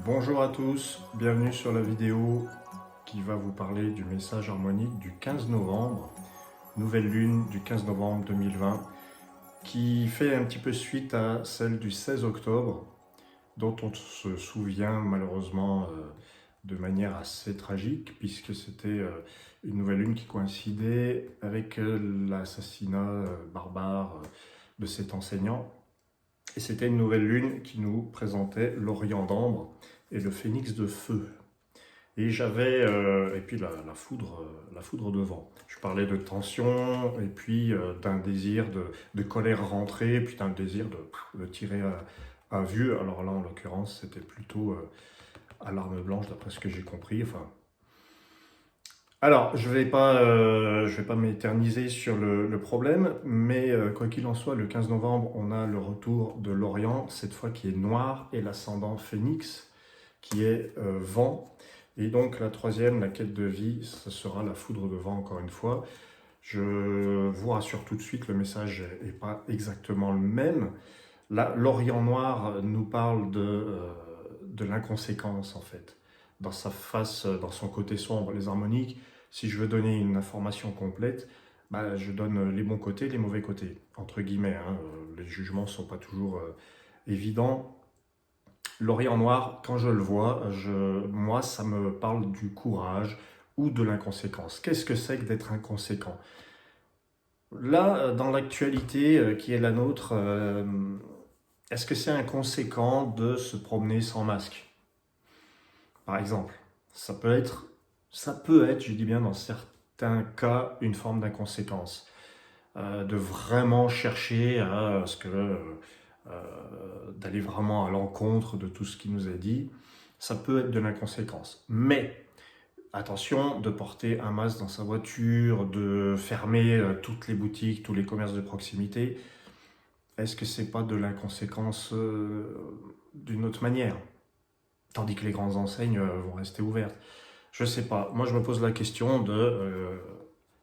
Bonjour à tous, bienvenue sur la vidéo qui va vous parler du message harmonique du 15 novembre, nouvelle lune du 15 novembre 2020, qui fait un petit peu suite à celle du 16 octobre, dont on se souvient malheureusement de manière assez tragique, puisque c'était une nouvelle lune qui coïncidait avec l'assassinat barbare de cet enseignant. Et c'était une nouvelle lune qui nous présentait l'Orient d'ambre et le phénix de feu. Et j'avais, et puis la foudre de vent. Je parlais de tension, et puis d'un désir de colère rentrée, et puis d'un désir de tirer à vue. Alors là, en l'occurrence, c'était plutôt à l'arme blanche, d'après ce que j'ai compris. Enfin, alors, je vais pas m'éterniser sur le problème, mais quoi qu'il en soit, le 15 novembre, on a le retour de l'Orient, cette fois qui est noir, et l'ascendant Phénix, qui est vent. Et donc la troisième, la quête de vie, ce sera la foudre de vent, encore une fois. Je vous rassure tout de suite, le message n'est pas exactement le même. L'Orient noir nous parle de l'inconséquence, en fait, dans sa face, dans son côté sombre, les harmoniques. Si je veux donner une information complète, bah, je donne les bons côtés, les mauvais côtés, entre guillemets. Hein. Les jugements ne sont pas toujours évidents. L'Orient noir, quand je le vois, moi, ça me parle du courage ou de l'inconséquence. Qu'est-ce que c'est que d'être inconséquent? Là, dans l'actualité qui est la nôtre, est-ce que c'est inconséquent de se promener sans masque, par exemple? Ça peut être, je dis bien dans certains cas, une forme d'inconséquence. De vraiment chercher à ce que d'aller vraiment à l'encontre de tout ce qui nous est dit, ça peut être de l'inconséquence. Mais attention de porter un masque dans sa voiture, de fermer toutes les boutiques, tous les commerces de proximité. Est-ce que c'est pas de l'inconséquence d'une autre manière? Tandis que les grandes enseignes vont rester ouvertes. Je sais pas. Moi, je me pose la question de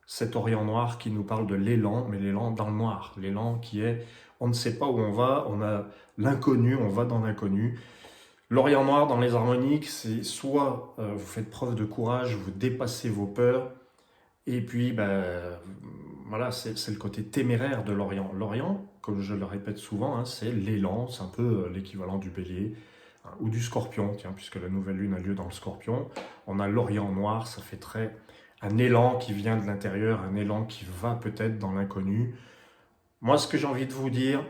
cet Orient noir qui nous parle de l'élan, mais l'élan dans le noir. L'élan qui est, on ne sait pas où on va, on a l'inconnu, on va dans l'inconnu. L'Orient noir dans les harmoniques, c'est soit vous faites preuve de courage, vous dépassez vos peurs, et puis ben, voilà, c'est le côté téméraire de l'Orient. L'Orient, comme je le répète souvent, hein, c'est l'élan, c'est un peu l'équivalent du bélier hein, ou du scorpion, tiens, puisque la nouvelle lune a lieu dans le scorpion. On a l'Orient noir, ça fait très un élan qui vient de l'intérieur, un élan qui va peut-être dans l'inconnu. Moi, ce que j'ai envie de vous dire,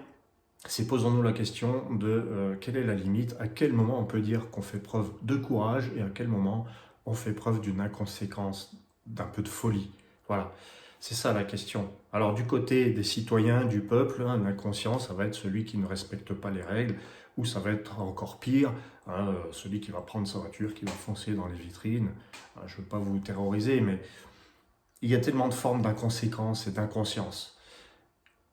c'est posons-nous la question de quelle est la limite, à quel moment on peut dire qu'on fait preuve de courage et à quel moment on fait preuve d'une inconséquence, d'un peu de folie. Voilà, c'est ça la question. Alors du côté des citoyens, du peuple, hein, l'inconscient, ça va être celui qui ne respecte pas les règles, ou ça va être encore pire, hein, celui qui va prendre sa voiture, qui va foncer dans les vitrines. Je ne veux pas vous terroriser, mais il y a tellement de formes d'inconséquence et d'inconscience.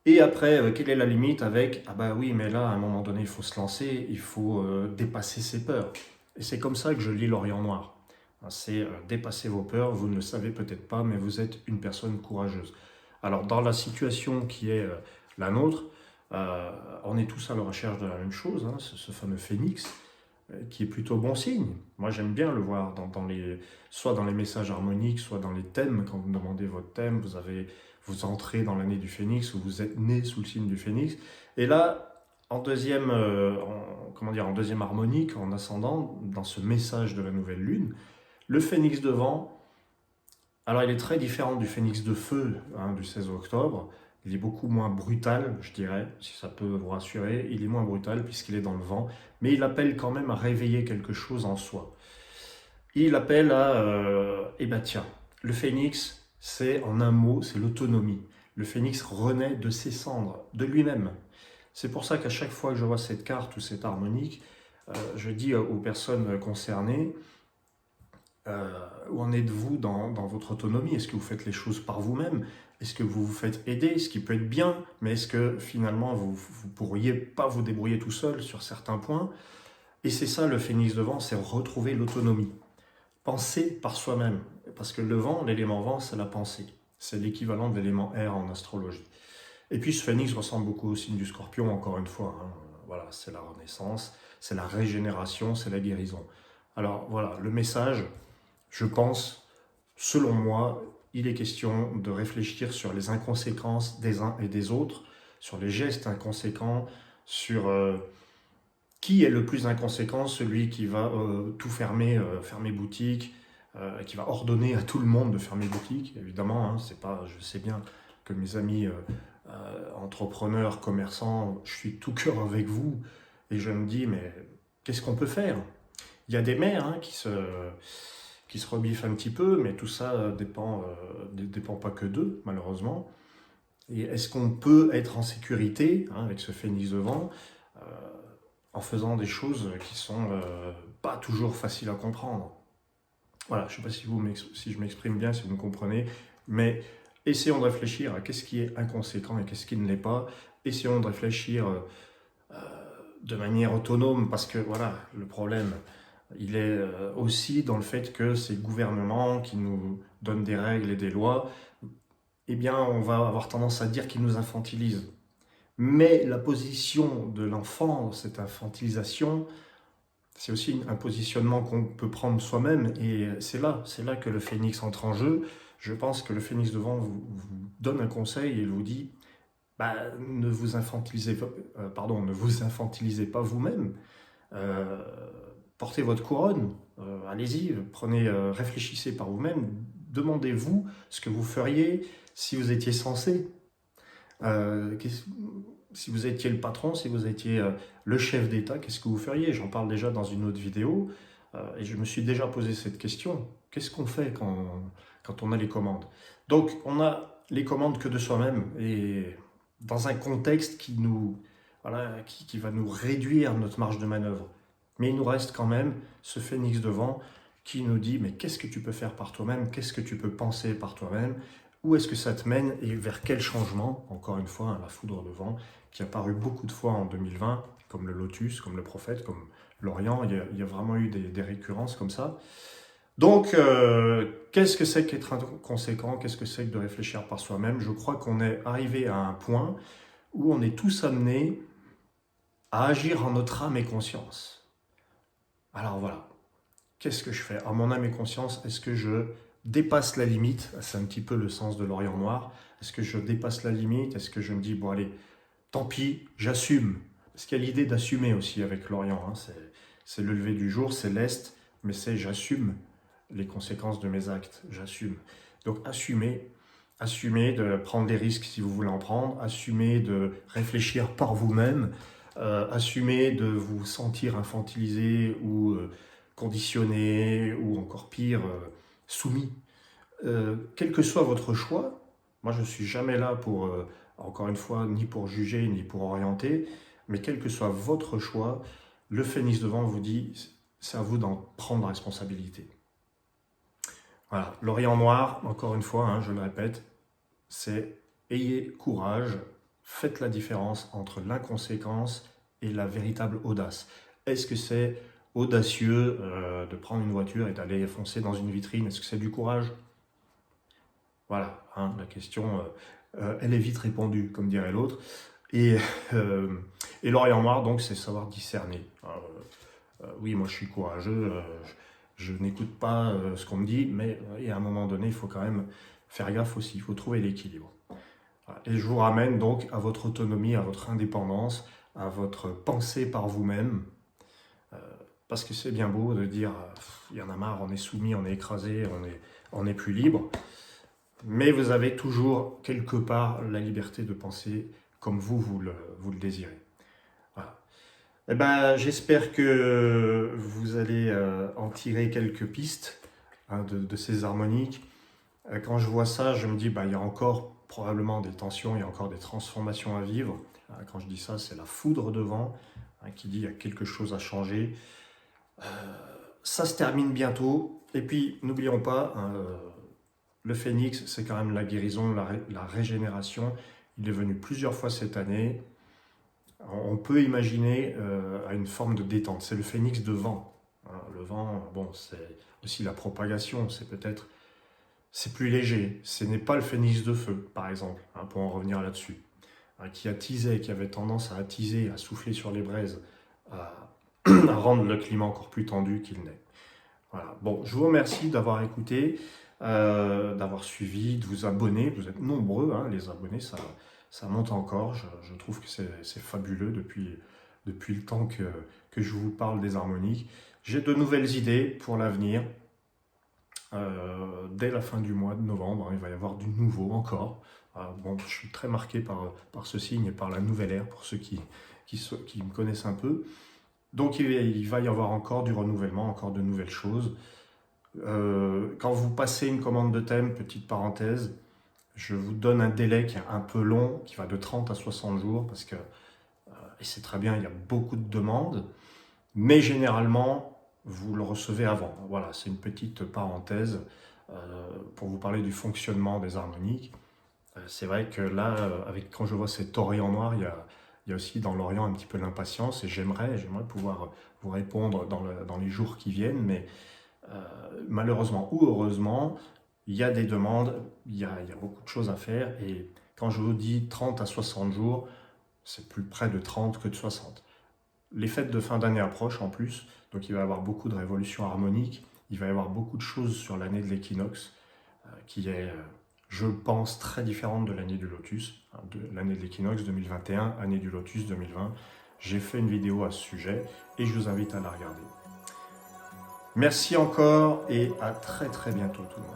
Et après, quelle est la limite avec ah bah oui, mais là, à un moment donné, il faut se lancer, il faut dépasser ses peurs. Et c'est comme ça que je lis l'Orient Noir. C'est dépasser vos peurs, vous ne le savez peut-être pas, mais vous êtes une personne courageuse. Alors, dans la situation qui est la nôtre, on est tous à la recherche de la même chose, hein, ce fameux phénix, qui est plutôt bon signe. Moi, j'aime bien le voir soit dans les messages harmoniques, soit dans les thèmes. Quand vous demandez votre thème, vous entrez dans l'année du phénix ou vous êtes né sous le signe du phénix. Et là, en deuxième, en deuxième harmonique, en ascendant, dans ce message de la nouvelle lune, le phénix de vent, alors il est très différent du phénix de feu hein, du 16 octobre. Il est beaucoup moins brutal, je dirais, si ça peut vous rassurer. Il est moins brutal puisqu'il est dans le vent, mais il appelle quand même à réveiller quelque chose en soi. Il appelle à, eh ben tiens, le phénix, c'est en un mot, c'est l'autonomie. Le phénix renaît de ses cendres, de lui-même. C'est pour ça qu'à chaque fois que je vois cette carte ou cette harmonique, je dis aux personnes concernées, où en êtes-vous dans votre autonomie? Est-ce que vous faites les choses par vous-même? Est-ce que vous vous faites aider? Ce qui peut être bien, mais est-ce que finalement vous ne pourriez pas vous débrouiller tout seul sur certains points? Et c'est ça le phénix de vent, c'est retrouver l'autonomie. Penser par soi-même. Parce que le vent, l'élément vent, c'est la pensée. C'est l'équivalent de l'élément air en astrologie. Et puis ce phénix ressemble beaucoup au signe du scorpion, encore une fois. Hein. Voilà, c'est la renaissance. c'est la régénération, c'est la guérison. Alors voilà, le message, je pense, selon moi, il est question de réfléchir sur les inconséquences des uns et des autres, sur les gestes inconséquents, sur qui est le plus inconséquent, celui qui va tout fermer, fermer boutique, qui va ordonner à tout le monde de fermer boutique. Évidemment, hein, c'est pas, je sais bien que mes amis entrepreneurs, commerçants, je suis tout cœur avec vous et je me dis, mais qu'est-ce qu'on peut faire? Il y a des maires hein, qui se rebiffent un petit peu, mais tout ça dépend pas que d'eux, malheureusement. Et est-ce qu'on peut être en sécurité hein, avec ce phénix de vent en faisant des choses qui sont pas toujours faciles à comprendre? Voilà, je ne sais pas si je m'exprime bien, si vous me comprenez, mais essayons de réfléchir à qu'est-ce qui est inconséquent et qu'est-ce qui ne l'est pas. Essayons de réfléchir de manière autonome, parce que voilà, le problème, il est aussi dans le fait que ces gouvernements qui nous donnent des règles et des lois, eh bien, on va avoir tendance à dire qu'ils nous infantilisent. Mais la position de l'enfant, cette infantilisation, c'est aussi un positionnement qu'on peut prendre soi-même, et c'est là que le phénix entre en jeu. Je pense que le phénix de vent vous donne un conseil et vous dit bah, ne vous infantilisez pas vous-même. Euh, Portez votre couronne, allez-y, réfléchissez par vous-même, demandez-vous ce que vous feriez si vous étiez censé. Euh, si vous étiez le patron, si vous étiez le chef d'État, qu'est-ce que vous feriez? J'en parle déjà dans une autre vidéo et je me suis déjà posé cette question. Qu'est-ce qu'on fait quand on a les commandes? Donc, on a les commandes que de soi-même et dans un contexte qui va nous réduire notre marge de manœuvre. Mais il nous reste quand même ce phénix de vent qui nous dit mais qu'est-ce que tu peux faire par toi-même? Qu'est-ce que tu peux penser par toi-même? Où est-ce que ça te mène et vers quel changement? Encore une fois, hein, la foudre de vent qui a paru beaucoup de fois en 2020, comme le lotus, comme le prophète, comme l'Orient. Il y a vraiment eu des récurrences comme ça. Donc, qu'est-ce que c'est qu'être inconséquent? Qu'est-ce que c'est que de réfléchir par soi-même? Je crois qu'on est arrivé à un point où on est tous amenés à agir en notre âme et conscience. Alors voilà, qu'est-ce que je fais? À mon âme et conscience, est-ce que je dépasse la limite? C'est un petit peu le sens de l'Orient noir. Est-ce que je dépasse la limite? Est-ce que je me dis, bon allez, tant pis, j'assume? Parce qu'il y a l'idée d'assumer aussi avec l'Orient. Hein. C'est le lever du jour, c'est l'Est, mais c'est j'assume les conséquences de mes actes. J'assume. Donc assumez de prendre des risques si vous voulez en prendre, assumez de réfléchir par vous-même, assumez de vous sentir infantilisé ou conditionné ou encore pire, soumis. Quel que soit votre choix, moi je ne suis jamais là pour, encore une fois, ni pour juger, ni pour orienter, mais quel que soit votre choix, le phénix de vent vous dit, c'est à vous d'en prendre la responsabilité. Voilà, l'Orient noir, encore une fois, hein, je le répète, c'est ayez courage, faites la différence entre l'inconséquence et la véritable audace. Est-ce que c'est audacieux de prendre une voiture et d'aller foncer dans une vitrine? Est-ce que c'est du courage? Voilà, hein, la question, elle est vite répondue, comme dirait l'autre. Et, euh, et l'Orient noir, donc, c'est savoir discerner. Oui, moi je suis courageux, je n'écoute pas ce qu'on me dit, mais et à un moment donné, il faut quand même faire gaffe aussi, il faut trouver l'équilibre. Voilà. Et je vous ramène donc à votre autonomie, à votre indépendance, à votre pensée par vous-même, parce que c'est bien beau de dire, il y en a marre, on est soumis, on est écrasé, on n'est plus libre, mais vous avez toujours quelque part la liberté de penser comme vous le désirez. Voilà. Eh ben, j'espère que vous allez en tirer quelques pistes hein, de ces harmoniques. Quand je vois ça, je me dis, bah, il y a encore probablement des tensions, il y a encore des transformations à vivre. Quand je dis ça, c'est la foudre de vent hein, qui dit qu'il y a quelque chose à changer. Ça se termine bientôt. Et puis, n'oublions pas, hein, le phénix, c'est quand même la guérison, la régénération. Il est venu plusieurs fois cette année. On peut imaginer à une forme de détente. C'est le phénix de vent. Hein, le vent, bon, c'est aussi la propagation. C'est plus léger. Ce n'est pas le phénix de feu, par exemple, hein, pour en revenir là-dessus, hein, qui avait tendance à attiser, à souffler sur les braises, rendre le climat encore plus tendu qu'il n'est. Voilà. Bon, je vous remercie d'avoir écouté, d'avoir suivi, de vous abonner. Vous êtes nombreux, hein, les abonnés, ça monte encore. Je trouve que c'est fabuleux depuis le temps que je vous parle des harmoniques. J'ai de nouvelles idées pour l'avenir. Dès la fin du mois de novembre, hein, il va y avoir du nouveau encore. Bon, je suis très marqué par ce signe et par la nouvelle ère, pour ceux qui me connaissent un peu. Donc il va y avoir encore du renouvellement, encore de nouvelles choses. Quand vous passez une commande de thème, petite parenthèse, je vous donne un délai qui est un peu long, qui va de 30 à 60 jours, parce que, et c'est très bien, il y a beaucoup de demandes, mais généralement, vous le recevez avant. Voilà, c'est une petite parenthèse pour vous parler du fonctionnement des harmoniques. C'est vrai que là, quand je vois cet orient noir, il y a aussi dans l'orient un petit peu l'impatience, et j'aimerais pouvoir vous répondre dans les jours qui viennent, mais malheureusement ou heureusement, il y a des demandes, il y a beaucoup de choses à faire, et quand je vous dis 30 à 60 jours, c'est plus près de 30 que de 60. Les fêtes de fin d'année approchent en plus, donc il va y avoir beaucoup de révolutions harmoniques, il va y avoir beaucoup de choses sur l'année de l'équinoxe, qui est, je pense, très différente de l'année du lotus, hein, de l'année de l'équinoxe 2021, année du lotus 2020. J'ai fait une vidéo à ce sujet, et je vous invite à la regarder. Merci encore, et à très très bientôt tout le monde.